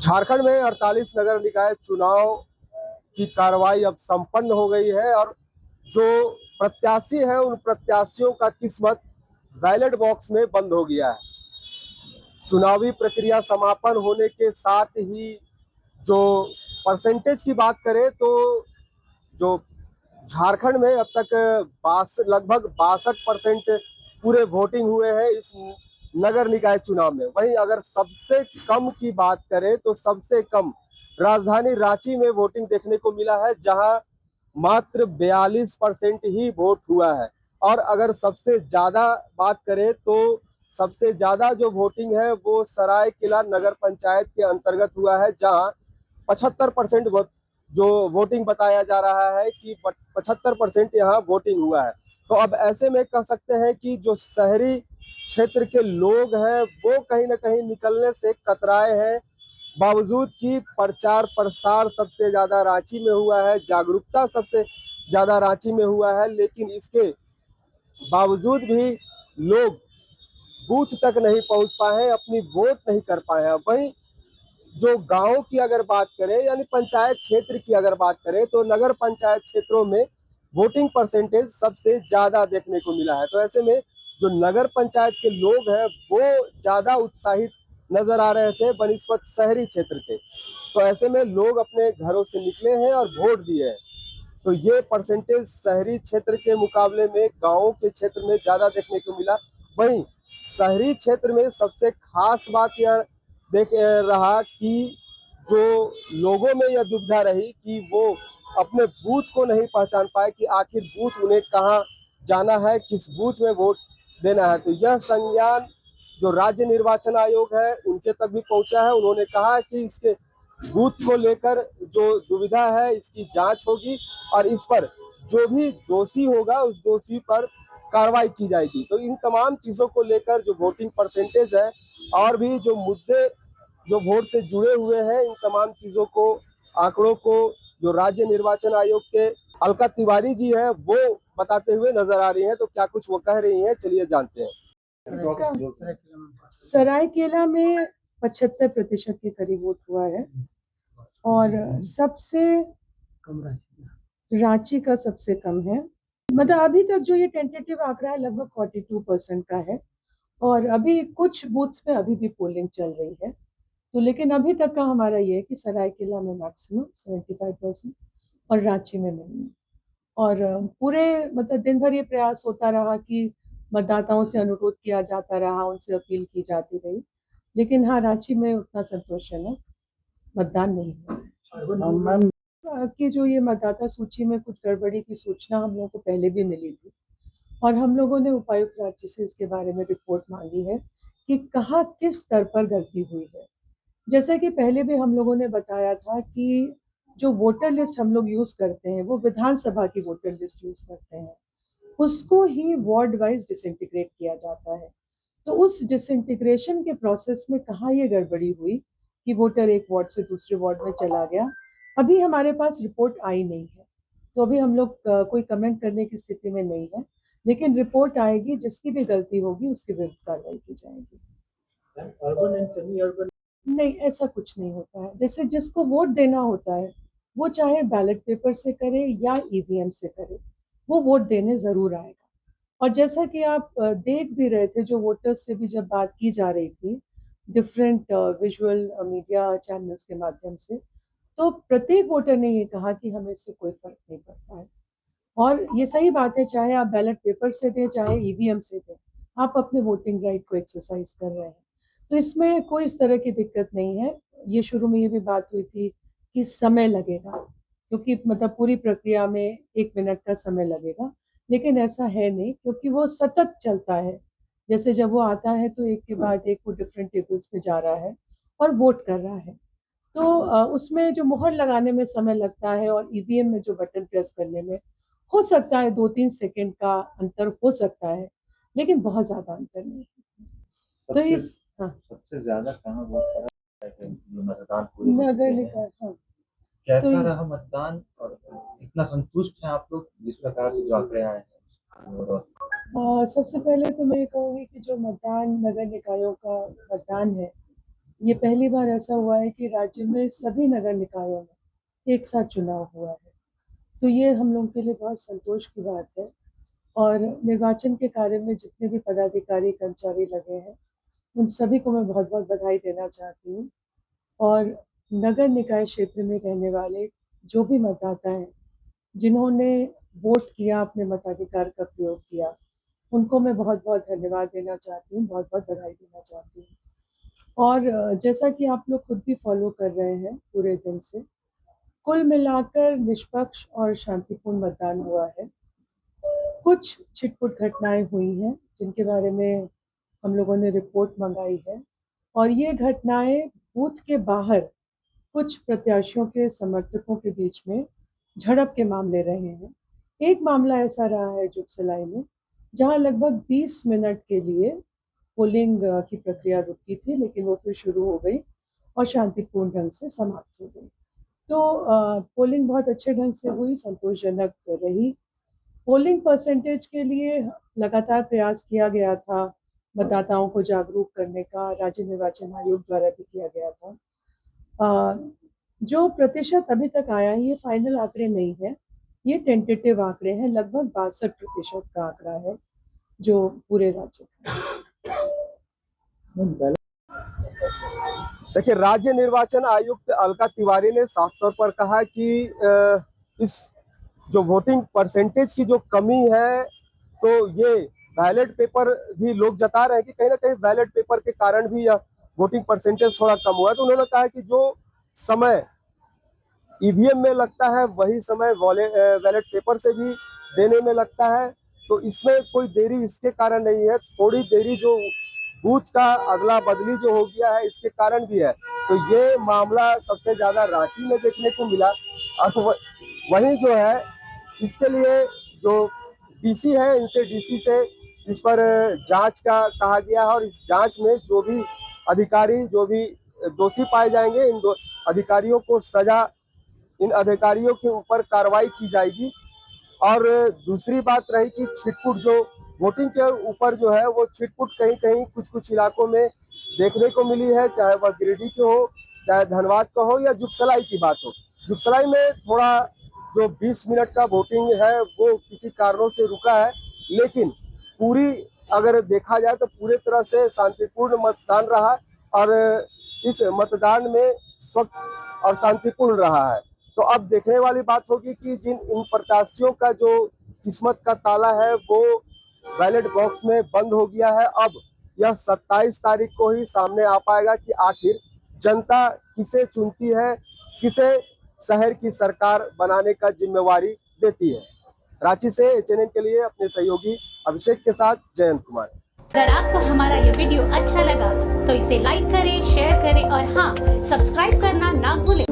झारखंड में 48 नगर निकाय चुनाव की कार्रवाई अब संपन्न हो गई है और जो प्रत्याशी है उन प्रत्याशियों का किस्मत बैलेट बॉक्स में बंद हो गया है। चुनावी प्रक्रिया समापन होने के साथ ही जो परसेंटेज की बात करें तो जो झारखंड में अब तक लगभग 62% पूरे वोटिंग हुए हैं इस नगर निकाय चुनाव में। वहीं अगर सबसे कम की बात करें तो सबसे कम राजधानी रांची में वोटिंग देखने को मिला है, जहां मात्र 42% ही वोट हुआ है। और अगर सबसे ज्यादा बात करें तो सबसे ज्यादा जो वोटिंग है वो सरायकेला नगर पंचायत के अंतर्गत हुआ है, जहां 75% जो वोटिंग बताया जा रहा है कि 75% यहाँ वोटिंग हुआ है। तो अब ऐसे में कह सकते हैं कि जो शहरी क्षेत्र के लोग हैं वो कहीं ना कहीं निकलने से कतराए हैं, बावजूद कि प्रचार प्रसार सबसे ज्यादा रांची में हुआ है, जागरूकता सबसे ज्यादा रांची में हुआ है, लेकिन इसके बावजूद भी लोग बूथ तक नहीं पहुंच पाए हैं, अपनी वोट नहीं कर पाए हैं। वहीं जो गांव की अगर बात करें यानी पंचायत क्षेत्र की अगर बात करें तो नगर पंचायत क्षेत्रों में वोटिंग परसेंटेज सबसे ज्यादा देखने को मिला है। तो ऐसे में जो नगर पंचायत के लोग हैं वो ज्यादा उत्साहित नजर आ रहे थे बनिस्पत शहरी क्षेत्र के। तो ऐसे में लोग अपने घरों से निकले हैं और वोट दिए हैं। तो ये परसेंटेज शहरी क्षेत्र के मुकाबले में गांवों के क्षेत्र में ज्यादा देखने को मिला। वहीं शहरी क्षेत्र में सबसे खास बात यह देख रहा कि जो लोगों में यह दुविधा रही कि वो अपने बूथ को नहीं पहचान पाए कि आखिर बूथ उन्हें कहाँ जाना है, किस बूथ में वोट देना है। तो यह संज्ञान जो राज्य निर्वाचन आयोग है उनके तक भी पहुंचा है। उन्होंने कहा कि इसके बूथ को लेकर जो दुविधा है इसकी जांच होगी और इस पर जो भी दोषी होगा उस दोषी पर कार्रवाई की जाएगी। तो इन तमाम चीजों को लेकर जो वोटिंग परसेंटेज है और भी जो मुद्दे जो वोट से जुड़े हुए हैं, इन तमाम चीजों को, आंकड़ों को जो राज्य निर्वाचन आयोग के अलका तिवारी जी हैं वो बताते हुए नजर आ रही हैं। तो क्या कुछ वो कह रही हैं, चलिए जानते हैं। इसका सरायकेला में 75% के करीब वोट हुआ है और सबसे रांची का सबसे कम है। मतलब अभी तक जो ये टेंटेटिव आंकड़ा है लगभग 42% का है और अभी कुछ बूथ्स पे अभी भी पोलिंग चल रही है। तो लेकिन अभी तक का हमारा ये है कि सरायकेला में मैक्सिमम 75% और रांची में मिनिमम। और पूरे मतलब दिन भर ये प्रयास होता रहा कि मतदाताओं से अनुरोध किया जाता रहा, उनसे अपील की जाती रही, लेकिन हाँ रांची में उतना संतोषजनक मतदान नहीं हुआ कि जो ये मतदाता सूची में कुछ गड़बड़ी की सूचना हम लोगों को पहले भी मिली थी और हम लोगों ने उपायुक्त राज्य से इसके बारे में रिपोर्ट मांगी है कि कहाँ किस स्तर पर गलती हुई है। जैसा कि पहले भी हम लोगों ने बताया था कि जो वोटर लिस्ट हम लोग यूज करते हैं वो विधानसभा की वोटर लिस्ट यूज करते हैं, उसको ही वार्ड वाइज डिसइंटीग्रेट किया जाता है। तो उस डिसइंटीग्रेशन के प्रोसेस में कहाँ ये गड़बड़ी हुई कि वोटर एक वार्ड से दूसरे वार्ड में चला गया, अभी हमारे पास रिपोर्ट आई नहीं है। तो अभी हम लोग कोई कमेंट करने की स्थिति में नहीं है, लेकिन रिपोर्ट आएगी, जिसकी भी गलती होगी उसके विरुद्ध कार्रवाई की जाएगी। अर्बन एंड सेमी अर्बन नहीं, ऐसा कुछ नहीं होता है। जैसे जिसको वोट देना होता है वो चाहे बैलेट पेपर से करे या ईवीएम से करे, वो वोट देने जरूर आएगा। और जैसा कि आप देख भी रहे थे, जो वोटर्स से भी जब बात की जा रही थी डिफरेंट विजुअल मीडिया चैनल्स के माध्यम से, तो प्रत्येक वोटर ने ये कहा कि हमें इससे कोई फर्क नहीं पड़ता है। और ये सही बात है, चाहे आप बैलेट पेपर से दें चाहे ईवीएम से दें, आप अपने वोटिंग राइट को एक्सरसाइज कर रहे हैं। तो इसमें कोई इस तरह की दिक्कत नहीं है। ये शुरू में ये भी बात हुई थी कि समय लगेगा, क्योंकि मतलब पूरी प्रक्रिया में 1 मिनट का समय लगेगा, लेकिन ऐसा है नहीं, क्योंकि वो सतत चलता है। जैसे जब वो आता है तो एक के बाद एक वो डिफरेंट टेबल्स पे जा रहा है और वोट कर रहा है। तो उसमें जो मुहर लगाने में समय लगता है और ईवीएम में जो बटन प्रेस करने में हो सकता है 2-3 सेकंड का अंतर हो सकता है, लेकिन बहुत ज्यादा अंतर नहीं है। तो इस हाँ, सबसे ज्यादा कहाँ वोट पड़ा है जो मतदान पूरे नगर निकाय, हाँ, कैसा तो रहा मतदान और कितना संतुष्ट हैं आप लोग जिस प्रकार से जो आंकड़े आए हैं? सबसे पहले तो मैं ये कहूँगी कि जो मतदान नगर निकायों का मतदान है ये पहली बार ऐसा हुआ है कि राज्य में सभी नगर निकायों में एक साथ चुनाव हुआ है, तो ये हम लोगों के लिए बहुत संतोष की बात है। और निर्वाचन के कार्य में जितने भी पदाधिकारी कर्मचारी लगे हैं, उन सभी को मैं बहुत बहुत बधाई देना चाहती हूँ। और नगर निकाय क्षेत्र में रहने वाले जो भी मतदाता हैं, जिन्होंने वोट किया, अपने मताधिकार का प्रयोग किया, उनको मैं बहुत बहुत धन्यवाद देना चाहती हूँ, बहुत बहुत बधाई देना चाहती हूँ। और जैसा कि आप लोग खुद भी फॉलो कर रहे हैं पूरे दिन से, कुल मिलाकर निष्पक्ष और शांतिपूर्ण मतदान हुआ है। कुछ छिटपुट घटनाएं हुई हैं जिनके बारे में हम लोगों ने रिपोर्ट मंगाई है, और ये घटनाएं बूथ के बाहर कुछ प्रत्याशियों के समर्थकों के बीच में झड़प के मामले रहे हैं। एक मामला ऐसा रहा है जुगसलाई में, जहां लगभग 20 मिनट के लिए पोलिंग की प्रक्रिया रुकी थी, लेकिन वो फिर शुरू हो गई और शांतिपूर्ण ढंग से समाप्त हो गई। तो पोलिंग बहुत अच्छे ढंग से हुई, संतोषजनक रही। पोलिंग परसेंटेज के लिए लगातार प्रयास किया गया था, मतदाताओं को जागरूक करने का राज्य निर्वाचन आयोग द्वारा भी किया गया था। जो प्रतिशत अभी तक आया है, ये फाइनल आंकड़े नहीं है, ये टेंटेटिव आंकड़े हैं। लगभग 62% का आंकड़ा है जो पूरे राज्य का। देखिए, राज्य निर्वाचन आयुक्त अलका तिवारी ने साफ तौर पर कहा कि इस जो वोटिंग परसेंटेज की जो कमी है, तो ये बैलेट पेपर भी लोग जता रहे हैं कि कहीं ना कहीं बैलेट पेपर के कारण भी यह वोटिंग परसेंटेज थोड़ा कम हुआ है। तो उन्होंने कहा कि जो समय ईवीएम में लगता है, वही समय बैलेट पेपर से भी देने में लगता है, तो इसमें कोई देरी इसके कारण नहीं है। थोड़ी देरी जो बूथ का अदला बदली जो हो गया है, इसके कारण भी है। तो ये मामला सबसे ज्यादा रांची में देखने को मिला। और वहीं जो है, इसके लिए जो डीसी है, इनसे डीसी से इस पर जांच का कहा गया है, और इस जांच में जो भी अधिकारी, जो भी दोषी पाए जाएंगे, इन अधिकारियों को सजा, इन अधिकारियों के ऊपर कार्रवाई की जाएगी। और दूसरी बात रही कि छिटपुट जो वोटिंग के ऊपर जो है, वो छिटपुट कहीं कहीं कुछ कुछ इलाकों में देखने को मिली है, चाहे वह गिरिडीह के हो, चाहे धनबाद का हो, या जुगसलाई की बात हो। जुगसलाई में थोड़ा जो 20 मिनट का वोटिंग है, वो किसी कारणों से रुका है, लेकिन पूरी अगर देखा जाए तो पूरी तरह से शांतिपूर्ण मतदान रहा, और इस मतदान में स्वच्छ और शांतिपूर्ण रहा है। तो अब देखने वाली बात होगी कि जिन इन प्रत्याशियों का जो किस्मत का ताला है, वो बैलेट बॉक्स में बंद हो गया है। अब यह 27 तारीख को ही सामने आ पाएगा कि आखिर जनता किसे चुनती है, किसे शहर की सरकार बनाने का जिम्मेवारी देती है। रांची से एचएनएन के लिए अपने सहयोगी अभिषेक के साथ जयंत कुमार। अगर आपको हमारा यह वीडियो अच्छा लगा तो इसे लाइक करें, शेयर करें और हाँ, सब्सक्राइब करना ना भूलें।